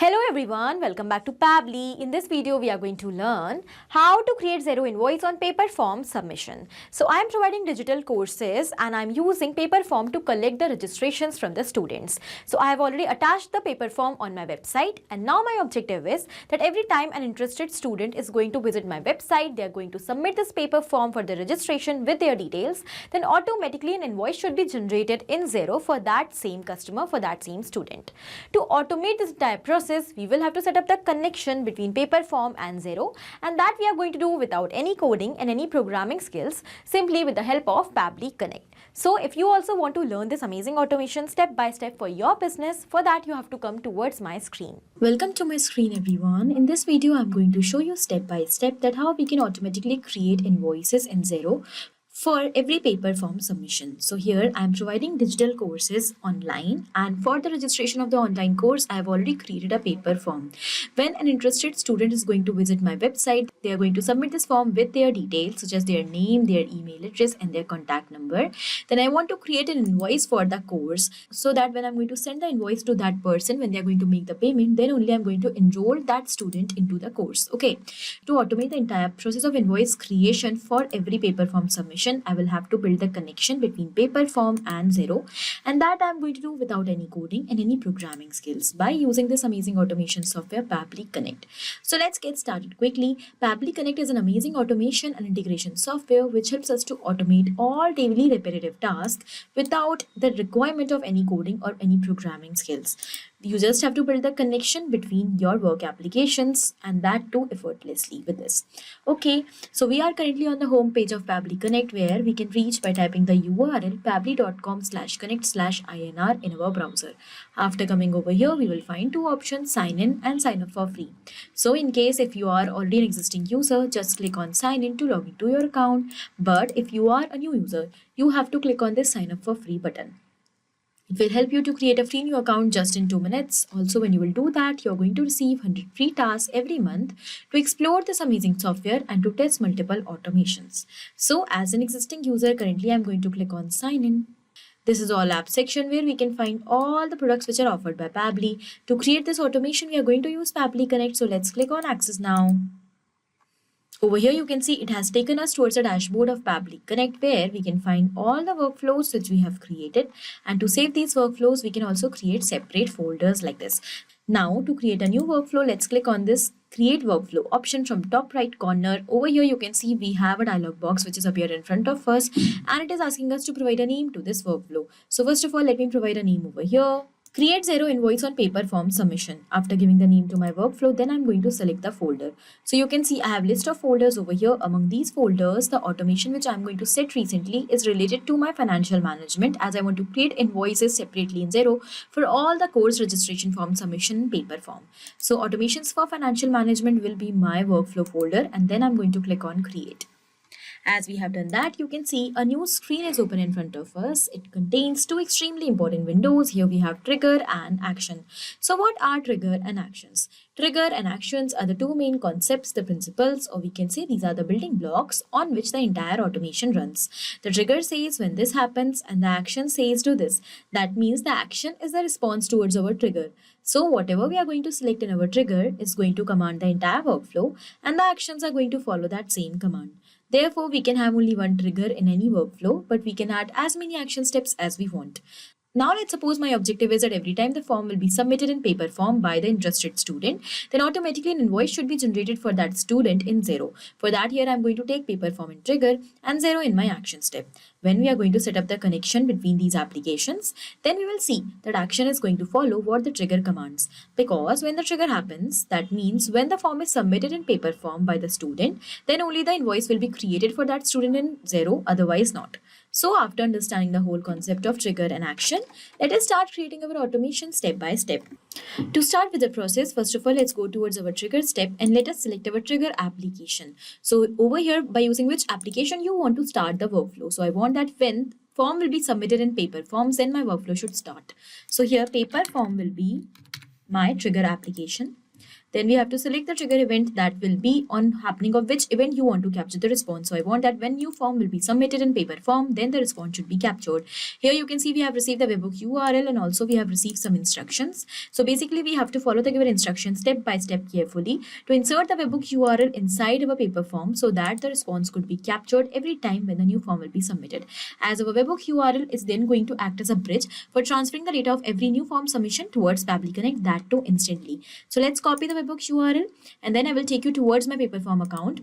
Hello everyone, welcome back to Pabbly. In this video, we are going to learn how to create Xero Invoice on Paperform submission. So I am providing digital courses and I am using Paperform to collect the registrations from the students. So I have already attached the Paperform on my website, and now my objective is that every time an interested student is going to visit my website, they are going to submit this Paperform for the registration with their details, then automatically an invoice should be generated in Xero for that same customer, for that same student. To automate this entire process, we will have to set up the connection between Paperform and Xero, and that we are going to do without any coding and any programming skills, simply with the help of Pabbly Connect. So if you also want to learn this amazing automation step by step for your business, for that you have to come towards my screen. Welcome to my screen everyone. In this video I'm going to show you step by step that how we can automatically create invoices in Xero for every Paperform submission. So here I am providing digital courses online, and for the registration of the online course I have already created a Paperform. When an interested student is going to visit my website, they are going to submit this form with their details such as their name, their email address and their contact number. Then I want to create an invoice for the course so that when I'm going to send the invoice to that person, when they are going to make the payment, then only I'm going to enroll that student into the course. Okay, to automate the entire process of invoice creation for every Paperform submission, I will have to build the connection between Paperform and Xero, and that I'm going to do without any coding and any programming skills by using this amazing automation software Pabbly Connect. So let's get started quickly. Pabbly Connect is an amazing automation and integration software which helps us to automate all daily repetitive tasks without the requirement of any coding or any programming skills. You just have to build the connection between your work applications, and that too effortlessly with this. Okay, so we are currently on the home page of Pabbly Connect, where we can reach by typing the URL pabbly.com/connect/INR in our browser. After coming over here, we will find two options: sign in and sign up for free. So in case if you are already an existing user, just click on sign in to log into your account. But if you are a new user, you have to click on this sign up for free button. It will help you to create a free new account just in 2 minutes. Also, when you will do that, you're going to receive 100 free tasks every month to explore this amazing software and to test multiple automations. So as an existing user, currently I'm going to click on sign in. This is all app section where we can find all the products which are offered by Pabbly. To create this automation, we are going to use Pabbly Connect. So let's click on access now. Over here, you can see it has taken us towards the dashboard of Pabbly Connect, where we can find all the workflows which we have created. And to save these workflows, we can also create separate folders like this. Now, to create a new workflow, let's click on this Create Workflow option from top right corner. Over here, you can see we have a dialog box which is appeared in front of us, and it is asking us to provide a name to this workflow. So first of all, let me provide a name over here. Create Xero Invoice on Paperform submission. After giving the name to my workflow, then I'm going to select the folder. So you can see I have list of folders over here. Among these folders, the automation which I'm going to set recently is related to my financial management, as I want to create invoices separately in Xero for all the course registration form submission in Paperform. So automations for financial management will be my workflow folder, and then I'm going to click on create. As we have done that, you can see a new screen is open in front of us. It contains two extremely important windows. Here we have trigger and action. So what are trigger and actions? Trigger and actions are the two main concepts, the principles, or we can say these are the building blocks on which the entire automation runs. The trigger says when this happens and the action says do this. That means the action is the response towards our trigger. So whatever we are going to select in our trigger is going to command the entire workflow, and the actions are going to follow that same command. Therefore, we can have only one trigger in any workflow, but we can add as many action steps as we want. Now let's suppose my objective is that every time the form will be submitted in Paperform by the interested student, then automatically an invoice should be generated for that student in Xero. For that, here I'm going to take Paperform in trigger and Xero in my action step. When we are going to set up the connection between these applications, then we will see that action is going to follow what the trigger commands. Because when the trigger happens, that means when the form is submitted in Paperform by the student, then only the invoice will be created for that student in Xero, otherwise not. So after understanding the whole concept of trigger and action, let us start creating our automation step by step. To start with the process, first of all, let's go towards our trigger step and let us select our trigger application. So over here, by using which application you want to start the workflow. So I want that when form will be submitted in Paperform, then my workflow should start. So here Paperform will be my trigger application. Then we have to select the trigger event that will be on happening of which event you want to capture the response. So I want that when new form will be submitted in paper form, then the response should be captured. Here you can see we have received the webhook URL and also we have received some instructions. So basically we have to follow the given instructions step by step carefully to insert the webhook URL inside our paper form so that the response could be captured every time when the new form will be submitted. As our webhook URL is then going to act as a bridge for transferring the data of every new form submission towards Pabbly Connect, that too instantly. So let's copy the webhook URL and then I will take you towards my Paperform account.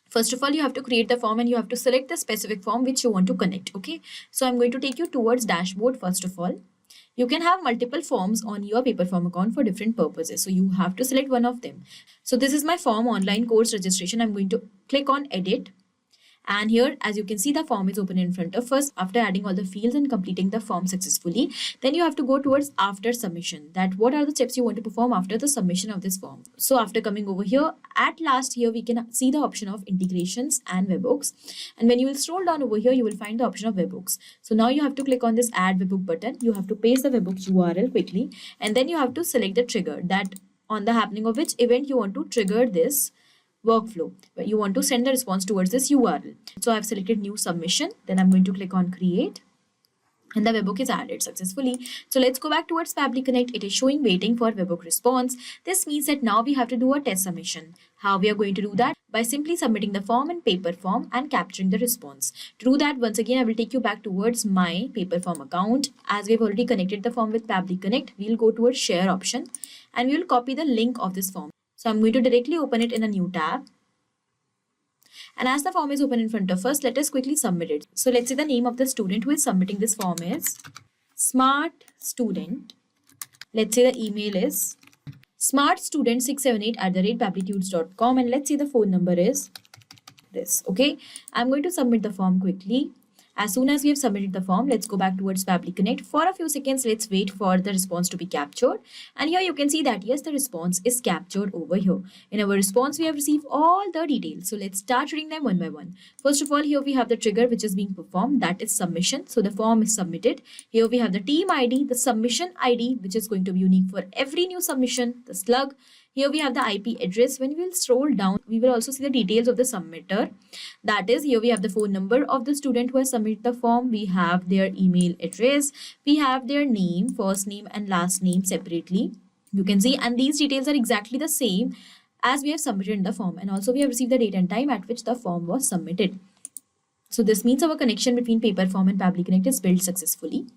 First of all, you have to create the form and you have to select the specific form which you want to connect. Okay, so I'm going to take you towards dashboard first of all. You can have multiple forms on your Paperform account for different purposes. So you have to select one of them. So this is my form online course registration. I'm going to click on edit. And here, as you can see, the form is open in front of us. After adding all the fields and completing the form successfully, then you have to go towards after submission. That what are the steps you want to perform after the submission of this form. So after coming over here, at last here we can see the option of integrations and webhooks. And when you will scroll down over here, you will find the option of webhooks. So now you have to click on this add webhook button. You have to paste the webhook URL quickly. And then you have to select the trigger that on the happening of which event you want to trigger this workflow, but you want to send the response towards this URL. So I've selected new submission. Then I'm going to click on create and the webhook is added successfully. So let's go back towards Pabbly Connect. It is showing waiting for webhook response. This means that now we have to do a test submission. How we are going to do that? By simply submitting the form in Paperform and capturing the response. To do that, once again, I will take you back towards my Paperform account. As we have already connected the form with Pabbly Connect, we'll go towards share option and we will copy the link of this form. So I'm going to directly open it in a new tab. And as the form is open in front of us, let us quickly submit it. So let's say the name of the student who is submitting this form is Smart Student. Let's say the email is smartstudent678@pabblytudes.com and let's say the phone number is this. Okay, I'm going to submit the form quickly. As soon as we have submitted the form, let's go back towards Pabbly Connect. For a few seconds, let's wait for the response to be captured. And here you can see that yes, the response is captured over here. In our response, we have received all the details. So let's start reading them one by one. First of all, here we have the trigger which is being performed, that is submission. So the form is submitted. Here we have the team ID, the submission ID, which is going to be unique for every new submission, the slug. Here we have the IP address. When we will scroll down, we will also see the details of the submitter. That is, here we have the phone number of the student who has submitted the form. We have their email address. We have their name, first name and last name separately. You can see, and these details are exactly the same as we have submitted in the form. And also we have received the date and time at which the form was submitted. So this means our connection between Paperform and Pabbly Connect is built successfully.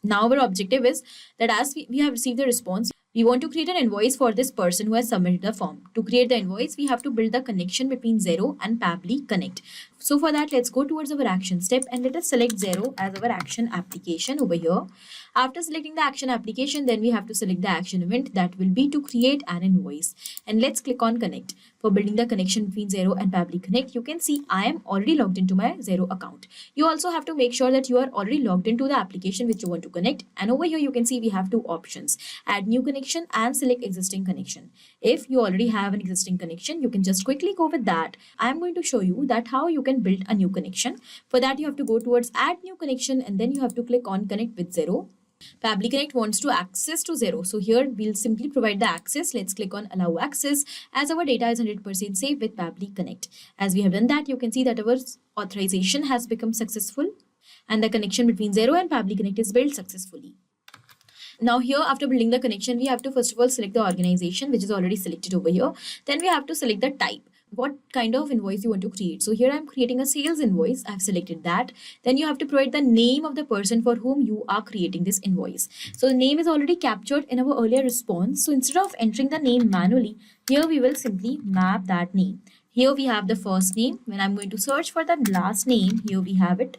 Now our objective is that as we have received the response, we want to create an invoice for this person who has submitted the form. To create the invoice, we have to build the connection between Xero and Pabbly Connect. So for that, let's go towards our action step and let us select Xero as our action application over here. After selecting the action application, then we have to select the action event that will be to create an invoice. And let's click on connect. For building the connection between Xero and Pabbly Connect, you can see I am already logged into my Xero account. You also have to make sure that you are already logged into the application which you want to connect. And over here, you can see we have two options, add new connection and select existing connection. If you already have an existing connection, you can just quickly go with that. I'm going to show you that how you can build a new connection. For that, you have to go towards add new connection and then you have to click on connect with Xero. Pabbly Connect wants to access to Xero. So here we'll simply provide the access. Let's click on allow access as our data is 100% safe with Pabbly Connect. As we have done that, you can see that our authorization has become successful and the connection between Xero and Pabbly Connect is built successfully. Now here, after building the connection, we have to first of all select the organization, which is already selected over here. Then we have to select the type, what kind of invoice you want to create. So here I'm creating a sales invoice. I've selected that. Then you have to provide the name of the person for whom you are creating this invoice. So the name is already captured in our earlier response. So instead of entering the name manually, here we will simply map that name. Here we have the first name. When I'm going to search for the last name, here we have it.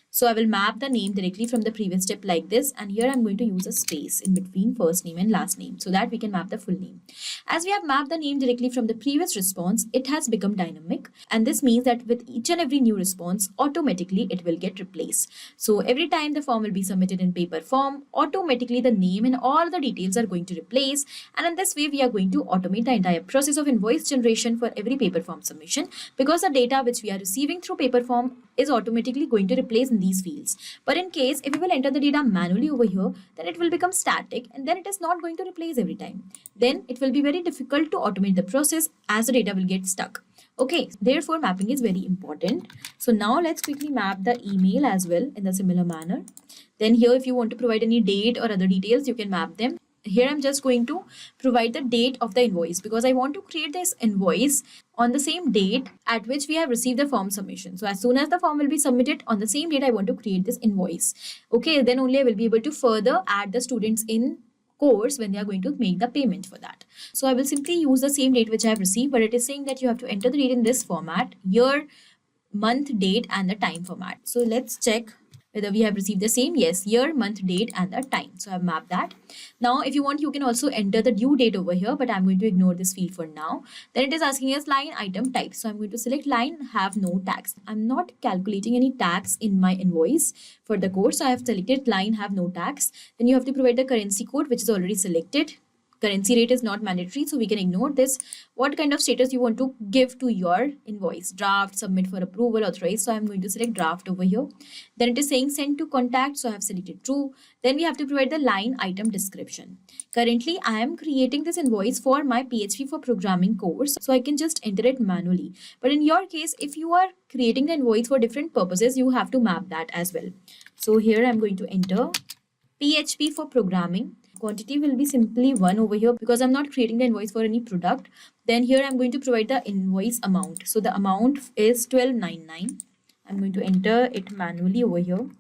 So I will map the name directly from the previous step like this. And here I'm going to use a space in between first name and last name so that we can map the full name. As we have mapped the name directly from the previous response, it has become dynamic. And this means that with each and every new response, automatically it will get replaced. So every time the form will be submitted in Paperform, automatically the name and all the details are going to replace. And in this way, we are going to automate the entire process of invoice generation for every Paperform submission because the data which we are receiving through Paperform is automatically going to replace in these fields. But in case if you will enter the data manually over here, then it will become static and then it is not going to replace every time. Then it will be very difficult to automate the process as the data will get stuck. Okay, therefore mapping is very important. So now let's quickly map the email as well in the similar manner. Then here if you want to provide any date or other details, you can map them. Here I'm just going to provide the date of the invoice because I want to create this invoice on the same date at which we have received the form submission. So as soon as the form will be submitted on the same date, I want to create this invoice. Okay, then only I will be able to further add the students in course when they are going to make the payment for that. So I will simply use the same date which I have received, but it is saying that you have to enter the date in this format, year, month, date and the time format. So let's check whether we have received the same. Yes, year, month, date and the time. So I've mapped that. Now if you want, you can also enter the due date over here, but I'm going to ignore this field for now. Then it is asking us line item type. So I'm going to select line have no tax. I'm not calculating any tax in my invoice for the course. So I have selected line have no tax. Then you have to provide the currency code which is already selected. Currency rate is not mandatory, so we can ignore this. What kind of status you want to give to your invoice? Draft, submit for approval, authorize. So I'm going to select draft over here. Then it is saying send to contact, so I have selected true. Then we have to provide the line item description. Currently, I am creating this invoice for my PHP for programming course, so I can just enter it manually. But in your case, if you are creating the invoice for different purposes, you have to map that as well. So here I'm going to enter PHP for programming. Quantity will be simply 1 over here because I'm not creating the invoice for any product. Then here I'm going to provide the invoice amount. So the amount is 1299. I'm going to enter it manually over here.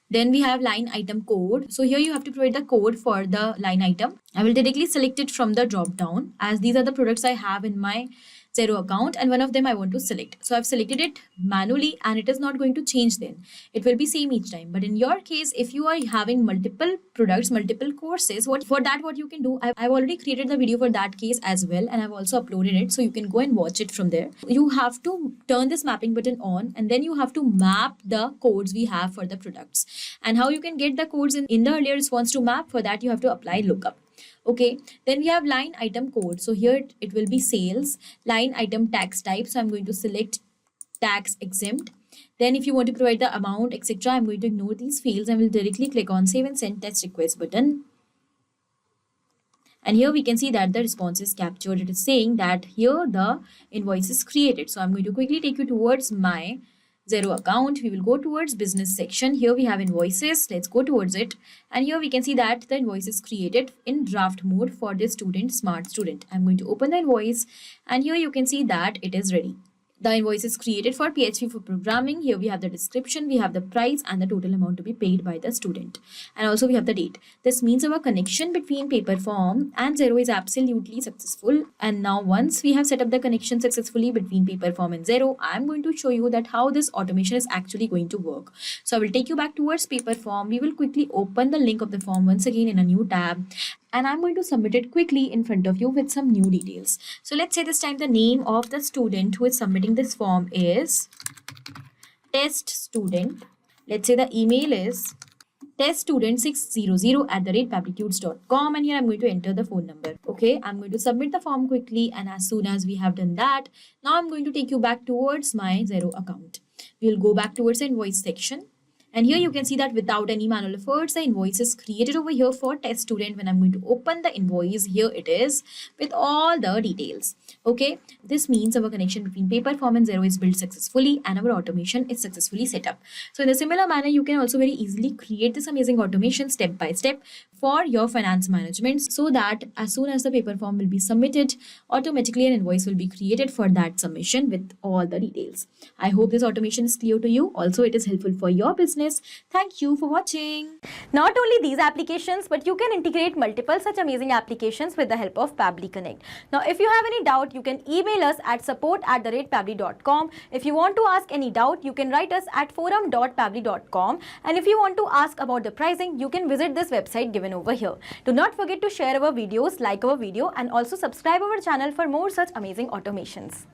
Then we have line item code. So here you have to provide the code for the line item. I will directly select it from the drop down as these are the products I have in my Xero account and one of them I want to select. So I've selected it manually and it is not going to change then. It will be same each time. But in your case, if you are having multiple products, multiple courses, what you can do, I've already created the video for that case as well and I've also uploaded it. So you can go and watch it from there. You have to turn this mapping button on and then you have to map the codes we have for the products. And how you can get the codes in the earlier response to map, for that you have to apply lookup. Okay, then we have line item code. So here it will be sales, line item tax type. So I'm going to select tax exempt. Then if you want to provide the amount, etc., I'm going to ignore these fields and will directly click on save and send test request button. And here we can see that the response is captured. It is saying that here the invoice is created. So I'm going to quickly take you towards my Xero account. We will go towards business section. Here we have invoices. Let's go towards it. And here we can see that the invoice is created in draft mode for this student, smart student. I'm going to open the invoice and here you can see that it is ready. The invoice is created for PHP for programming. Here we have the description, we have the price and the total amount to be paid by the student. And also we have the date. This means our connection between Paperform and Xero is absolutely successful. And now once we have set up the connection successfully between Paperform and Xero, I'm going to show you that how this automation is actually going to work. So I will take you back towards Paperform. We will quickly open the link of the form once again in a new tab. And I'm going to submit it quickly in front of you with some new details. So let's say this time the name of the student who is submitting this form is test student. Let's say the email is teststudent600@pabblyconnect.com, and here I'm going to enter the phone number. Okay, I'm going to submit the form quickly, and as soon as we have done that, now I'm going to take you back towards my Xero account. We'll go back towards the invoice section. And here you can see that without any manual efforts, the invoice is created over here for test student. When I'm going to open the invoice, here it is with all the details. Okay, this means our connection between Paperform and Xero is built successfully and our automation is successfully set up. So in a similar manner, you can also very easily create this amazing automation step by step for your finance management, so that as soon as the Paperform will be submitted, automatically an invoice will be created for that submission with all the details. I hope this automation is clear to you. Also, it is helpful for your business. Thank you for watching. Not only these applications, but you can integrate multiple such amazing applications with the help of Pabbly Connect. Now, if you have any doubt, you can email us at support@pabbly.com. If you want to ask any doubt, you can write us at forum.pabbly.com. And if you want to ask about the pricing, you can visit this website given over here. Do not forget to share our videos, like our video, and also subscribe our channel for more such amazing automations.